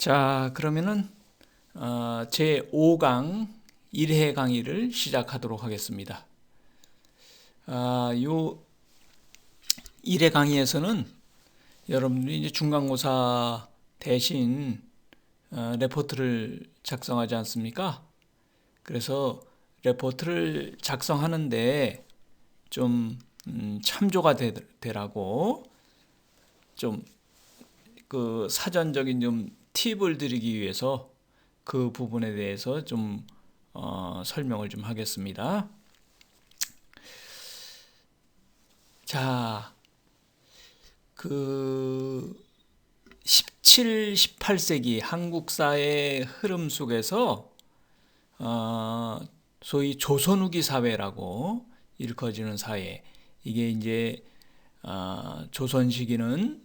자, 그러면은 제 5강 1회 강의를 시작하도록 하겠습니다. 요 1회 강의에서는 여러분들이 이제 중간고사 대신 레포트를 작성하지 않습니까? 그래서 레포트를 작성하는데 좀 참조가 되라고 좀 그 사전적인 좀 팁을 드리기 위해서 그 부분에 대해서 좀 설명을 좀 하겠습니다. 자, 그 17, 18세기 한국 사회의 흐름 속에서 소위 조선 후기 사회라고 일컬어지는 사회, 이게 이제 조선 시기는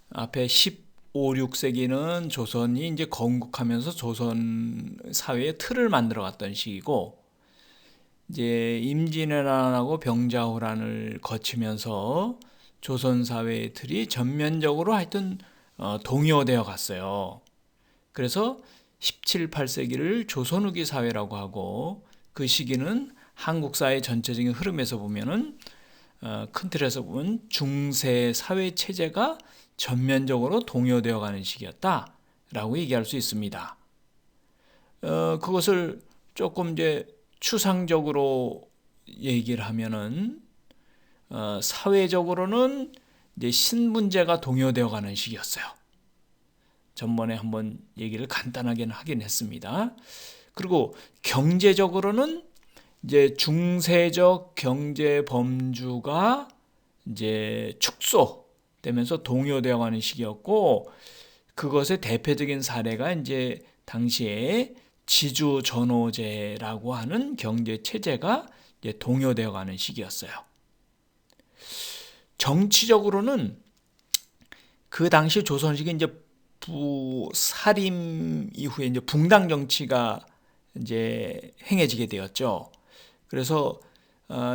앞에 15, 16세기는 조선이 이제 건국하면서 조선 사회의 틀을 만들어 갔던 시기고, 이제 임진왜란하고 병자호란을 거치면서 조선 사회의 틀이 전면적으로 하여튼 동요되어 갔어요. 그래서 17, 18세기를 조선 후기 사회라고 하고, 그 시기는 한국 사회 전체적인 흐름에서 보면은 큰 틀에서 보면 중세 사회 체제가 전면적으로 동요되어 가는 시기였다라고 얘기할 수 있습니다. 그것을 조금 이제 추상적으로 얘기를 하면은 사회적으로는 이제 신분제가 동요되어 가는 시기였어요. 전번에 한번 얘기를 간단하게 하긴 했습니다. 그리고 경제적으로는 이제 중세적 경제 범주가 이제 축소되면서 동요되어 가는 시기였고, 그것의 대표적인 사례가 이제 당시에 지주 전호제라고 하는 경제 체제가 이제 동요되어 가는 시기였어요. 정치적으로는 그 당시 조선시기 이제 부사림 이후에 이제 붕당 정치가 이제 행해지게 되었죠. 그래서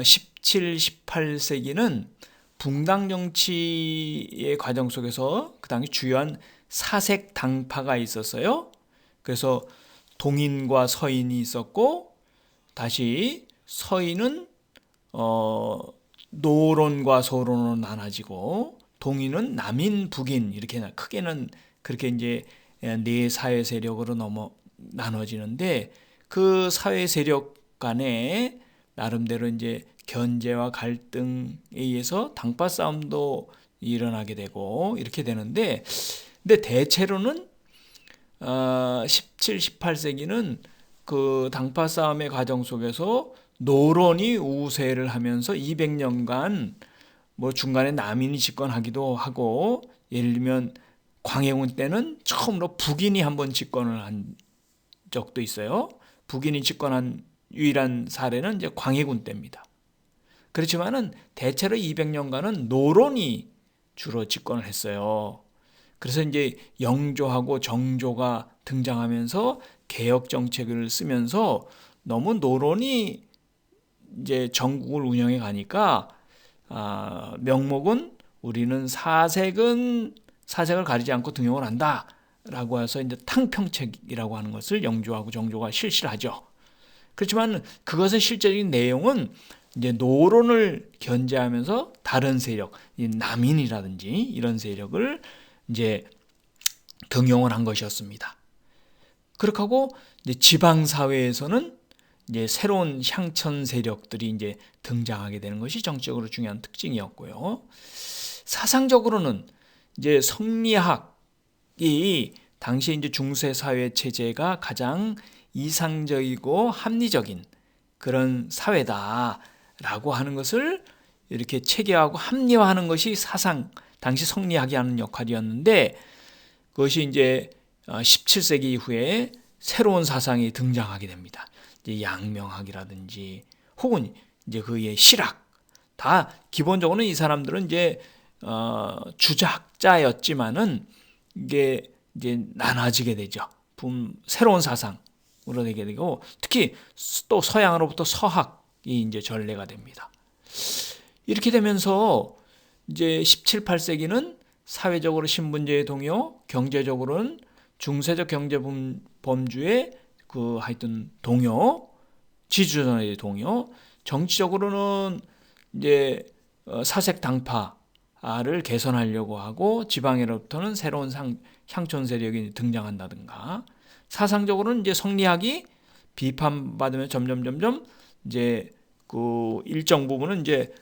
17, 18세기는 붕당 정치의 과정 속에서 그 당시 주요한 사색 당파가 있었어요. 그래서 동인과 서인이 있었고, 다시 서인은 노론과 소론으로 나눠지고, 동인은 남인, 북인 이렇게 크게는 그렇게 이제 네 사회 세력으로 나눠지는데, 그 사회 세력 간에 나름대로 이제 견제와 갈등에 의해서 당파 싸움도 일어나게 되고 이렇게 되는데, 근데 대체로는 17, 18세기는 그 당파 싸움의 과정 속에서 노론이 우세를 하면서 200년간 뭐 중간에 남인이 집권하기도 하고, 예를 들면 광해군 때는 처음으로 북인이 한번 집권을 한 적도 있어요. 북인이 집권한 유일한 사례는 이제 광해군 때입니다. 그렇지만은 대체로 200년간은 노론이 주로 집권을 했어요. 그래서 이제 영조하고 정조가 등장하면서 개혁 정책을 쓰면서 너무 노론이 이제 전국을 운영해 가니까 명목은 우리는 사색을 가리지 않고 등용을 한다라고 해서 이제 탕평책이라고 하는 것을 영조하고 정조가 실시를 하죠. 그렇지만 그것의 실제적인 내용은 이제 노론을 견제하면서 다른 세력, 남인이라든지 이런 세력을 이제 등용을 한 것이었습니다. 그렇게 하고 이제 지방 사회에서는 이제 새로운 향천 세력들이 이제 등장하게 되는 것이 정치적으로 중요한 특징이었고요. 사상적으로는 이제 성리학이 당시 이제 중세 사회 체제가 가장 이상적이고 합리적인 그런 사회다라고 하는 것을 이렇게 체계하고 합리화하는 것이 당시 성리학이 하는 역할이었는데, 그것이 이제 17세기 이후에 새로운 사상이 등장하게 됩니다. 이제 양명학이라든지 혹은 이제 그의 실학, 다 기본적으로는 이 사람들은 이제 주작자였지만은 이게 이제 나눠지게 되죠. 새로운 사상으로 되게 되고, 특히 또 서양으로부터 서학이 이제 전례가 됩니다. 이렇게 되면서 이제 17, 18세기는 사회적으로 신분제의 동요, 경제적으로는 중세적 경제 범주의 그 하여튼 동요, 지주전의 동요, 정치적으로는 이제 사색 당파를 개선하려고 하고 지방으로부터는 새로운 향촌 세력이 등장한다든가, 사상적으로는 이제 성리학이 비판받으면 점점 이제 그 일정 부분은 이제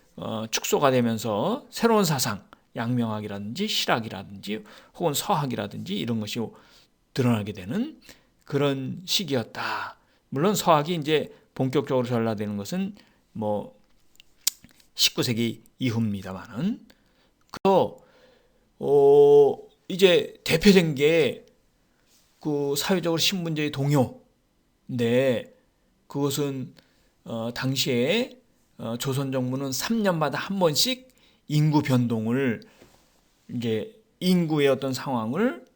축소가 되면서 새로운 사상, 양명학이라든지 실학이라든지 혹은 서학이라든지 이런 것이 드러나게 되는 그런 시기였다. 물론 서학이 이제 본격적으로 전락되는 것은 뭐 19세기 이후입니다만은, 이제 대표된 게 그 사회적으로 신분제의 동요인데, 그것은 당시에 조선 정부는 3년마다 한 번씩 인구 변동을, 이제 인구의 어떤 상황을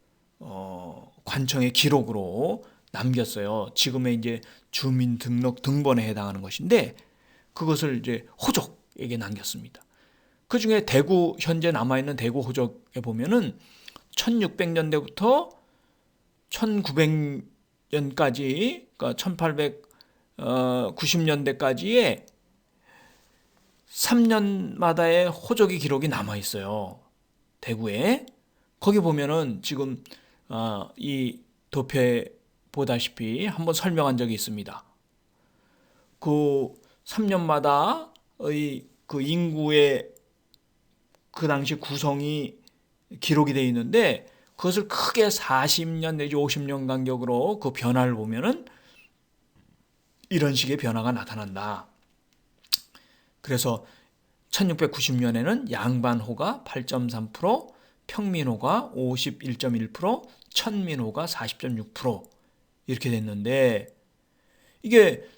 관청의 기록으로 남겼어요. 지금의 이제 주민등록 등본에 해당하는 것인데, 그것을 이제 호족에게 남겼습니다. 그 중에 대구, 현재 남아있는 대구 호족에 보면은 1600년대부터 1900년까지, 그러니까 1890년대까지의 3년마다의 호족의 기록이 남아 있어요. 대구에. 거기 보면은 지금 이 도표에 보다시피 한번 설명한 적이 있습니다. 그 3년마다의 그 인구의 그 당시 구성이 기록이 되어 있는데, 그것을 크게 40년 내지 50년 간격으로 그 변화를 보면은 이런 식의 변화가 나타난다. 그래서 1690년에는 양반호가 8.3%, 평민호가 51.1%, 천민호가 40.6% 이렇게 됐는데, 이게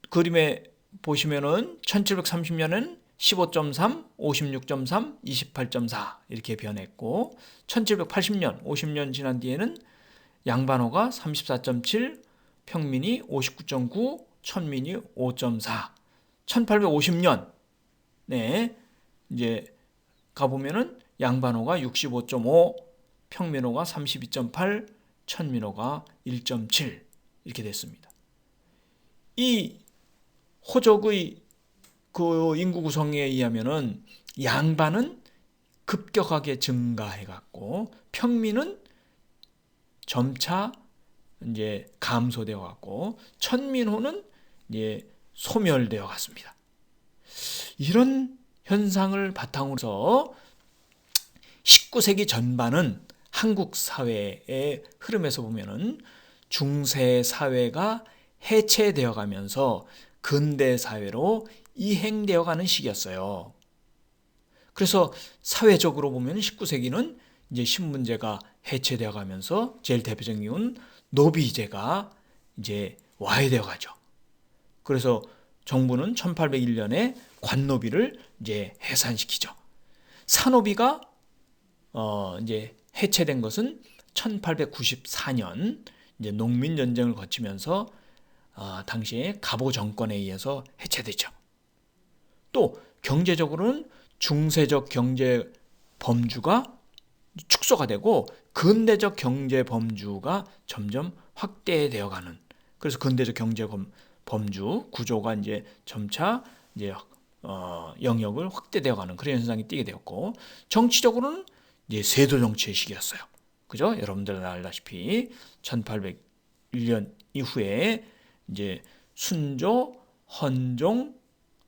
그림에 보시면은 1730년에는 15.3, 56.3, 28.4 이렇게 변했고, 1780년, 50년 지난 뒤에는 양반호가 34.7, 평민이 59.9, 천민이 5.4. 1850년 네, 이제 가보면은 양반호가 65.5, 평민호가 32.8, 천민호가 1.7 이렇게 됐습니다. 이 호족의 그 인구 구성에 의하면은 양반은 급격하게 증가해 갔고, 평민은 점차 이제 감소되어 갔고, 천민호는 이제 소멸되어 갔습니다. 이런 현상을 바탕으로 19세기 전반은 한국 사회의 흐름에서 보면은 중세 사회가 해체되어 가면서 근대 사회로 이행되어 가는 시기였어요. 그래서 사회적으로 보면 19세기는 이제 신분제가 해체되어 가면서 제일 대표적인 이유는 노비제가 이제 와해되어 가죠. 그래서 정부는 1801년에 관노비를 이제 해산시키죠. 산노비가 이제 해체된 것은 1894년 이제 농민 전쟁을 거치면서 당시에 갑오 정권에 의해서 해체되죠. 또 경제적으로는 중세적 경제 범주가 축소가 되고 근대적 경제 범주가 점점 확대되어 가는, 그래서 근대적 경제 범주 구조가 이제 점차 이제 영역을 확대되어 가는 그런 현상이 띄게 되었고, 정치적으로는 이제 세도 정치의 시기였어요. 그죠? 여러분들 알다시피 1801년 이후에 이제 순조, 헌종,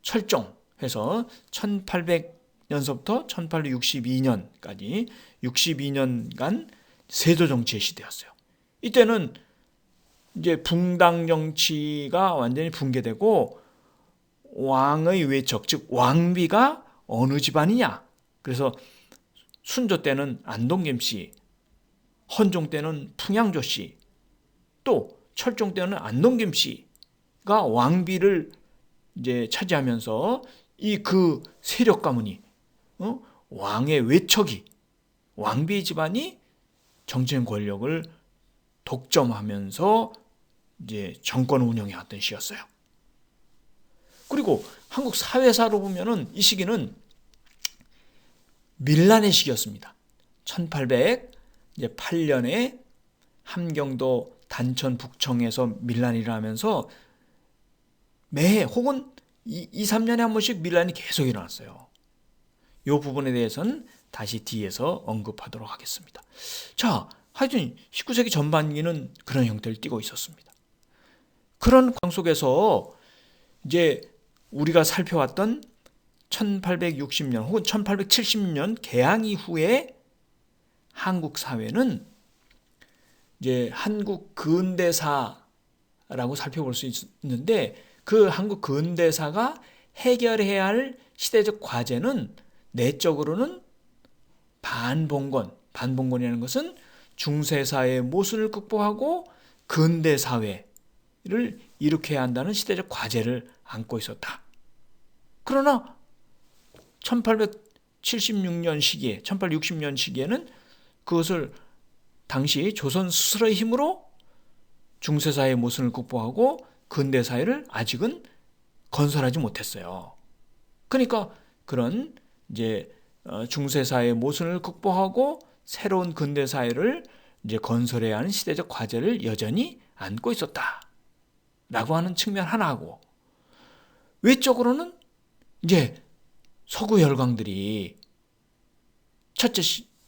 철종 해서 1800년서부터 1862년까지 62년간 세조 정치의 시대였어요. 이때는 이제 붕당 정치가 완전히 붕괴되고 왕의 외척, 즉 왕비가 어느 집안이냐. 그래서 순조 때는 안동김 씨, 헌종 때는 풍양조 씨, 또 철종 때는 안동김 씨가 왕비를 이제 차지하면서 이 그 세력 가문이 왕의 외척이, 왕비 집안이 정치적 권력을 독점하면서 이제 정권을 운영해 왔던 시였어요. 그리고 한국 사회사로 보면은 이 시기는 밀란의 시기였습니다. 1808년에 함경도 단천 북청에서 밀란이 일어나면서 매해 혹은 2~3년에 한 번씩 밀란이 계속 일어났어요. 이 부분에 대해서는 다시 뒤에서 언급하도록 하겠습니다. 자, 하여튼 19세기 전반기는 그런 형태를 띠고 있었습니다. 그런 광 속에서 이제 우리가 살펴왔던 1860년 혹은 1870년 개항 이후에 한국 사회는 이제 한국 근대사라고 살펴볼 수 있는데, 그 한국 근대사가 해결해야 할 시대적 과제는 내적으로는 반봉건이라는 것은 중세사회의 모순을 극복하고 근대사회를 일으켜야 한다는 시대적 과제를 안고 있었다. 그러나 1876년 시기에, 1860년 시기에는 그것을 당시 조선 스스로의 힘으로 중세사회의 모순을 극복하고 근대사회를 아직은 건설하지 못했어요. 그러니까 그런 이제 중세사회의 모순을 극복하고 새로운 근대사회를 이제 건설해야 하는 시대적 과제를 여전히 안고 있었다라고 하는 측면 하나하고, 외적으로는 이제 서구 열강들이 첫째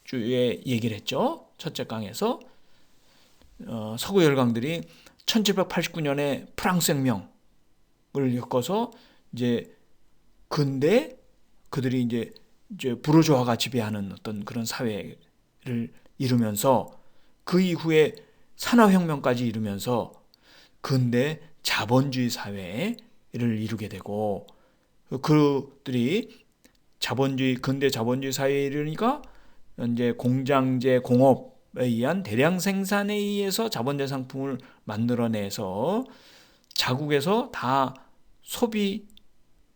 주에 얘기를 했죠. 첫째 강에서 서구 열강들이 1789년에 프랑스 혁명을 겪어서 이제 근대 그들이 이제 부르주아가 지배하는 어떤 그런 사회를 이루면서 그 이후에 산업혁명까지 이루면서 근대 자본주의 사회를 이루게 되고, 그들이 근대 자본주의 사회에 이르니까 이제 공장제 공업에 의한 대량 생산에 의해서 자본재 상품을 만들어내서 자국에서 다 소비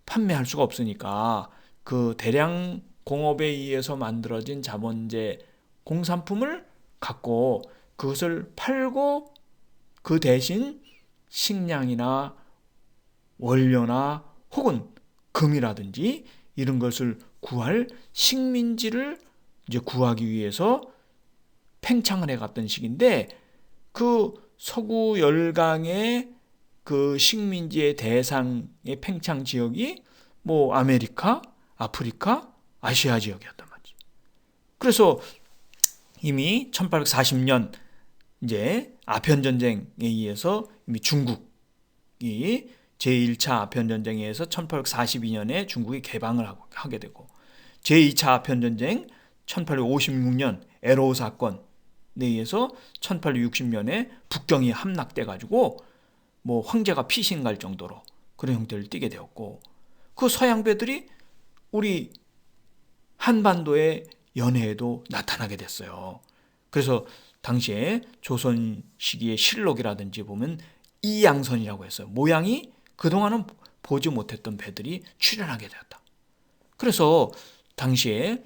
판매할 수가 없으니까 그 대량 공업에 의해서 만들어진 자본재 공산품을 갖고 그것을 팔고 그 대신 식량이나 원료나 혹은 금이라든지 이런 것을 구할 식민지를 이제 구하기 위해서 팽창을 해갔던 시기인데, 그 서구 열강의 그 식민지의 대상의 팽창 지역이 뭐 아메리카, 아프리카, 아시아 지역이었단 말이죠. 그래서 이미 1840년 이제 아편전쟁에 의해서 이미 중국이 제1차 아편전쟁에 의해서 1842년에 중국이 개방을 하게 되고, 제2차 아편전쟁 1856년 에로우 사건에 의해서 1860년에 북경이 함락돼 가지고 뭐 황제가 피신갈 정도로 그런 형태를 띠게 되었고, 그 서양배들이 우리 한반도의 연해에도 나타나게 됐어요. 그래서 당시에 조선 시기의 실록이라든지 보면 이양선이라고 했어요. 모양이 그동안은 보지 못했던 배들이 출현하게 되었다. 그래서 당시에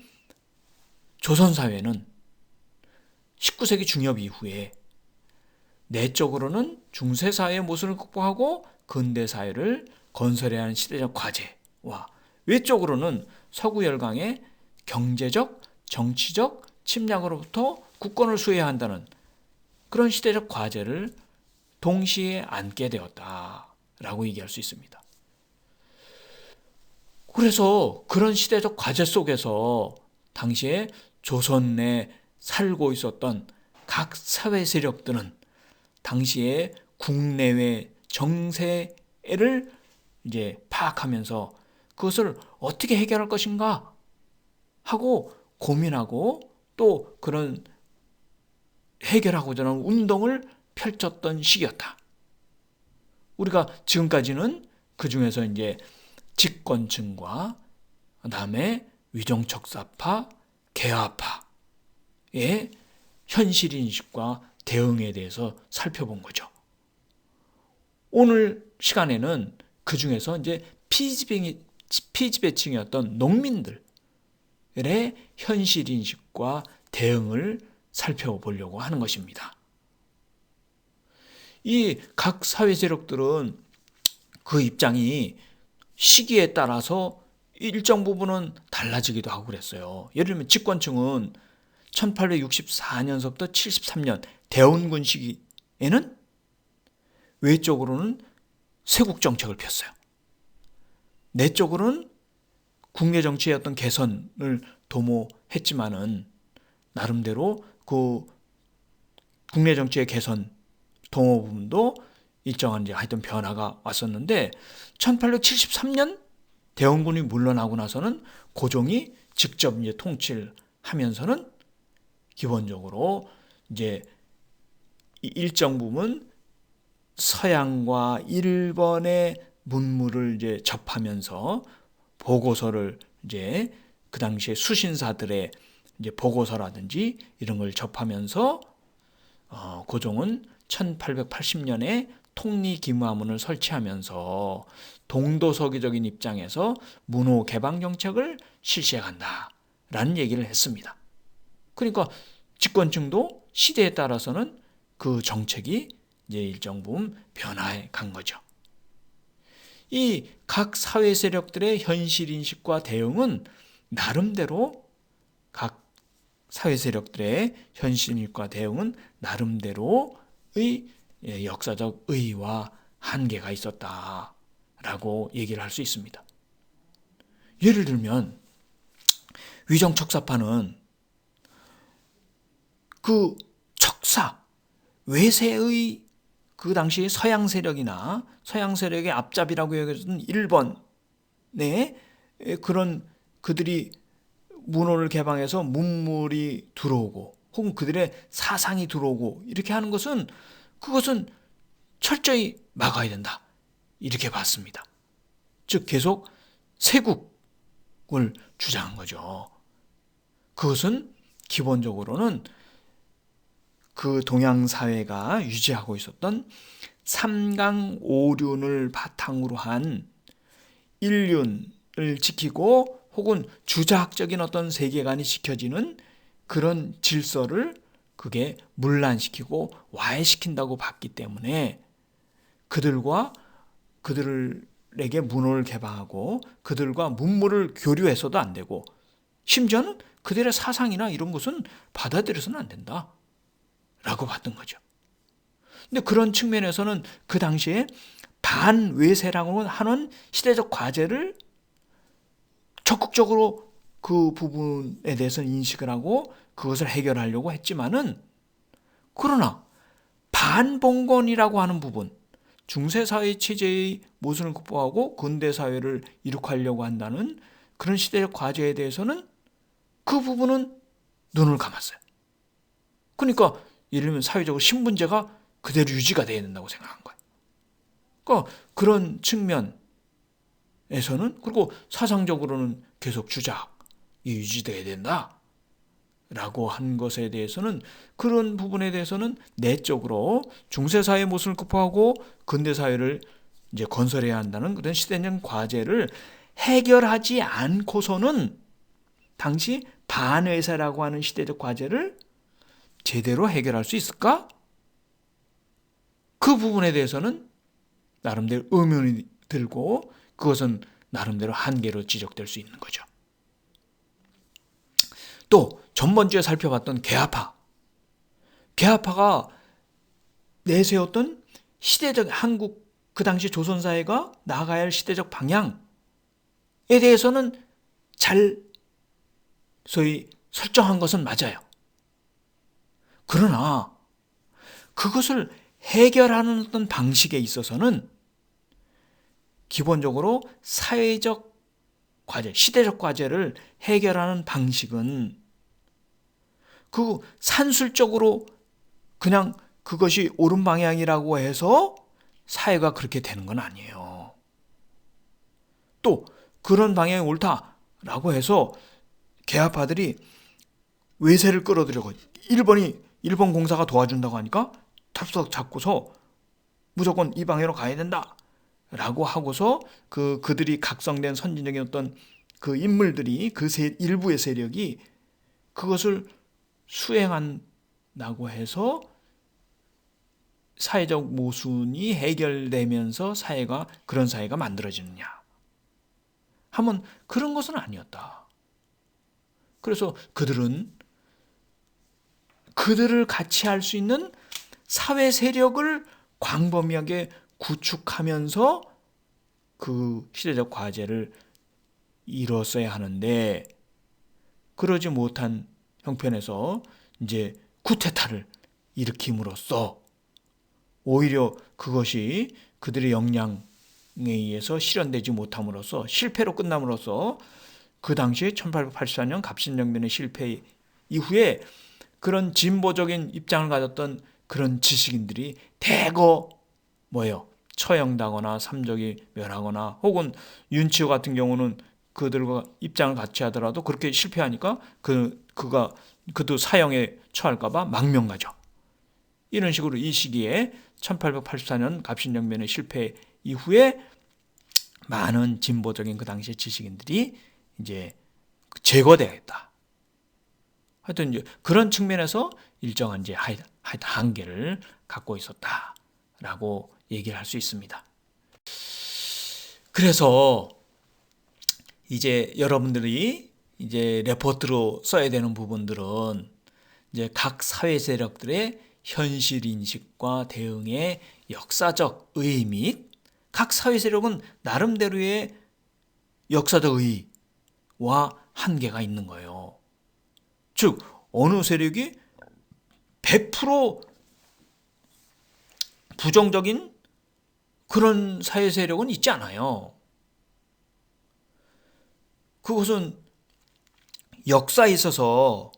조선 사회는 19세기 중엽 이후에 내적으로는 중세사회의 모순을 극복하고 근대사회를 건설해야 하는 시대적 과제와, 외적으로는 서구 열강의 경제적, 정치적 침략으로부터 국권을 수호해야 한다는 그런 시대적 과제를 동시에 안게 되었다라고 얘기할 수 있습니다. 그래서 그런 시대적 과제 속에서 당시에 조선 내 살고 있었던 각 사회 세력들은 당시에 국내외 정세를 이제 파악하면서 그것을 어떻게 해결할 것인가 하고 고민하고 또 그런 해결하고자 하는 운동을 펼쳤던 시기였다. 우리가 지금까지는 그 중에서 이제 집권층과 그다음에 위정척사파, 개화파의 현실인식과 대응에 대해서 살펴본 거죠. 오늘 시간에는 그 중에서 이제 피지배층이었던 농민들의 현실인식과 대응을 살펴보려고 하는 것입니다. 이 각 사회 세력들은 그 입장이 시기에 따라서 일정 부분은 달라지기도 하고 그랬어요. 예를 들면 집권층은 1864년서부터 73년 대원군 시기에는 외적으로는 세국 정책을 폈어요. 내적으로는 국내 정치의 어떤 개선을 도모했지만은 나름대로 그 국내 정치의 개선 도모 부분도 일정한 이제 하여튼 변화가 왔었는데 1873년 대원군이 물러나고 나서는 고종이 직접 이제 통치를 하면서는 기본적으로 이제 일정 부분 서양과 일본의 문물을 이제 접하면서 보고서를 이제 그 당시에 수신사들의 이제 보고서라든지 이런 걸 접하면서 고종은 1880년에 통리기무하문을 설치하면서 동도서기적인 입장에서 문호 개방 정책을 실시해 간다라는 얘기를 했습니다. 그러니까 집권층도 시대에 따라서는 그 정책이 이제 일정 부분 변화해 간 거죠. 이 각 사회 세력들의 현실 인식과 대응은 나름대로 각 사회 세력들의 현실 인식과 대응은 나름대로의 역사적 의의와 한계가 있었다라고 얘기를 할 수 있습니다. 예를 들면 위정척사파는 그 척사, 외세의 그 당시 서양 세력이나 서양 세력의 앞잡이라고 여겨졌던 일본의 그런 그들이 문호를 개방해서 문물이 들어오고 혹은 그들의 사상이 들어오고 이렇게 하는 것은 그것은 철저히 막아야 된다. 이렇게 봤습니다. 즉 계속 세국을 주장한 거죠. 그것은 기본적으로는 그 동양 사회가 유지하고 있었던 삼강오륜을 바탕으로 한 일륜을 지키고 혹은 주자학적인 어떤 세계관이 지켜지는 그런 질서를 그게 문란시키고 와해시킨다고 봤기 때문에 그들에게 문호를 개방하고 그들과 문물을 교류해서도 안 되고 심지어는 그들의 사상이나 이런 것은 받아들여서는 안 된다 라고 봤던 거죠. 근데 그런 측면에서는 그 당시에 반외세라고 하는 시대적 과제를 적극적으로 그 부분에 대해서는 인식을 하고 그것을 해결하려고 했지만은 그러나 반봉건이라고 하는 부분, 중세사회 체제의 모순을 극복하고 근대사회를 이룩하려고 한다는 그런 시대적 과제에 대해서는 그 부분은 눈을 감았어요. 그러니까 예를 들면 사회적으로 신분제가 그대로 유지가 돼야 된다고 생각한 거예요. 그러니까 그런 측면에서는 그리고 사상적으로는 계속 주작이 유지돼야 된다라고 한 것에 대해서는 그런 부분에 대해서는 내적으로 중세사회의 모순을 극복하고 근대사회를 이제 건설해야 한다는 그런 시대적 과제를 해결하지 않고서는 당시 반외세라고 하는 시대적 과제를 제대로 해결할 수 있을까? 그 부분에 대해서는 나름대로 의문이 들고 그것은 나름대로 한계로 지적될 수 있는 거죠. 또 전번주에 살펴봤던 개화파가 내세웠던 시대적 한국 그 당시 조선사회가 나아가야 할 시대적 방향에 대해서는 잘 소위 설정한 것은 맞아요. 그러나 그것을 해결하는 어떤 방식에 있어서는 기본적으로 사회적 과제, 시대적 과제를 해결하는 방식은 그 산술적으로 그냥 그것이 옳은 방향이라고 해서 사회가 그렇게 되는 건 아니에요. 또 그런 방향이 옳다라고 해서 개화파들이 외세를 끌어들이고 일본 공사가 도와준다고 하니까 탑석 잡고서 무조건 이 방향으로 가야 된다 라고 하고서 그들이 각성된 선진적인 어떤 그 인물들이 일부의 세력이 그것을 수행한다고 해서 사회적 모순이 해결되면서 그런 사회가 만들어지느냐 하면 그런 것은 아니었다. 그래서 그들은 그들을 같이 할 수 있는 사회 세력을 광범위하게 구축하면서 그 시대적 과제를 이뤘어야 하는데, 그러지 못한 형편에서 이제 쿠데타를 일으킴으로써 오히려 그것이 그들의 역량에 의해서 실현되지 못함으로써 실패로 끝남으로써 그 당시 1884년 갑신정변의 실패 이후에 그런 진보적인 입장을 가졌던 그런 지식인들이 대거 뭐예요? 처형당하거나 삼적이 멸하거나, 혹은 윤치호 같은 경우는 그들과 입장을 같이 하더라도 그렇게 실패하니까 그도 사형에 처할까봐 망명가죠. 이런 식으로 이 시기에 1884년 갑신정변의 실패 이후에 많은 진보적인 그 당시의 지식인들이 이제 제거되었다. 하여튼 이제 그런 측면에서 일정한 이제 한계를 갖고 있었다라고 얘기를 할 수 있습니다. 그래서 이제 여러분들이 이제 레포트로 써야 되는 부분들은 이제 각 사회 세력들의 현실 인식과 대응의 역사적 의의 및 각 사회 세력은 나름대로의 역사적 의의와 한계가 있는 거예요. 즉 어느 세력이 100% 부정적인 그런 사회 세력은 있지 않아요. 그것은 역사에 있어서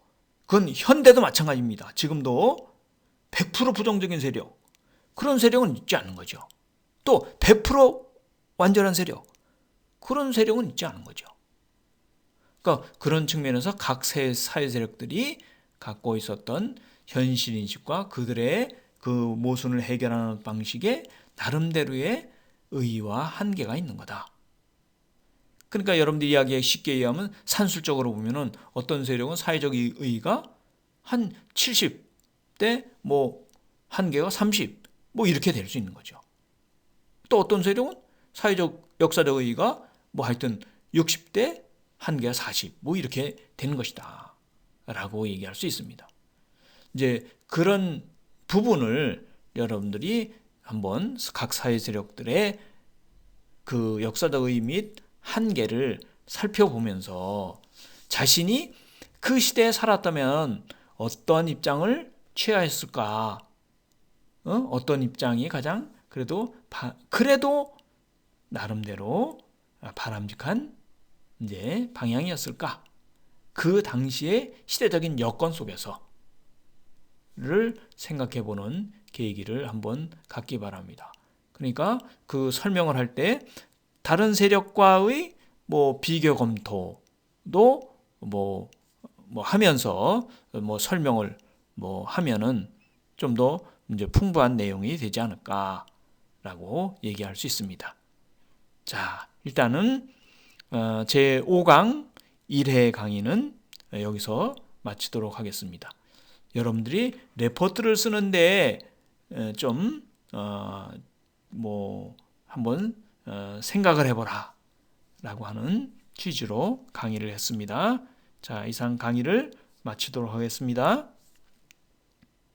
그건 현대도 마찬가지입니다. 지금도 100% 부정적인 세력, 그런 세력은 있지 않은 거죠. 또 100% 완전한 세력, 그런 세력은 있지 않은 거죠. 그러니까 그런 측면에서 각 사회 세력들이 갖고 있었던 현실인식과 그들의 그 모순을 해결하는 방식에 나름대로의 의의와 한계가 있는 거다. 그러니까 여러분들 이야기에 쉽게 이해하면 산술적으로 보면은 어떤 세력은 사회적 의의가 한 70대 뭐 한계가 30 뭐 이렇게 될 수 있는 거죠. 또 어떤 세력은 사회적 역사적 의의가 뭐 하여튼 60대 한계가 40 뭐 이렇게 되는 것이다 라고 얘기할 수 있습니다. 이제 그런 부분을 여러분들이 한번 각 사회 세력들의 그 역사적 의의 및 한계를 살펴보면서 자신이 그 시대에 살았다면 어떤 입장을 취해야 했을까? 어떤 입장이 가장 그래도 나름대로 바람직한 이제 방향이었을까? 그 당시의 시대적인 여건 속에서를 생각해보는 계기를 한번 갖기 바랍니다. 그러니까 그 설명을 할 때 다른 세력과의 뭐 비교 검토도 뭐 하면서 뭐 설명을 뭐 하면은 좀 더 이제 풍부한 내용이 되지 않을까라고 얘기할 수 있습니다. 자, 일단은 제 5강 1회 강의는 여기서 마치도록 하겠습니다. 여러분들이 레포트를 쓰는데 좀 한번 생각을 해보라 라고 하는 취지로 강의를 했습니다. 자, 이상 강의를 마치도록 하겠습니다.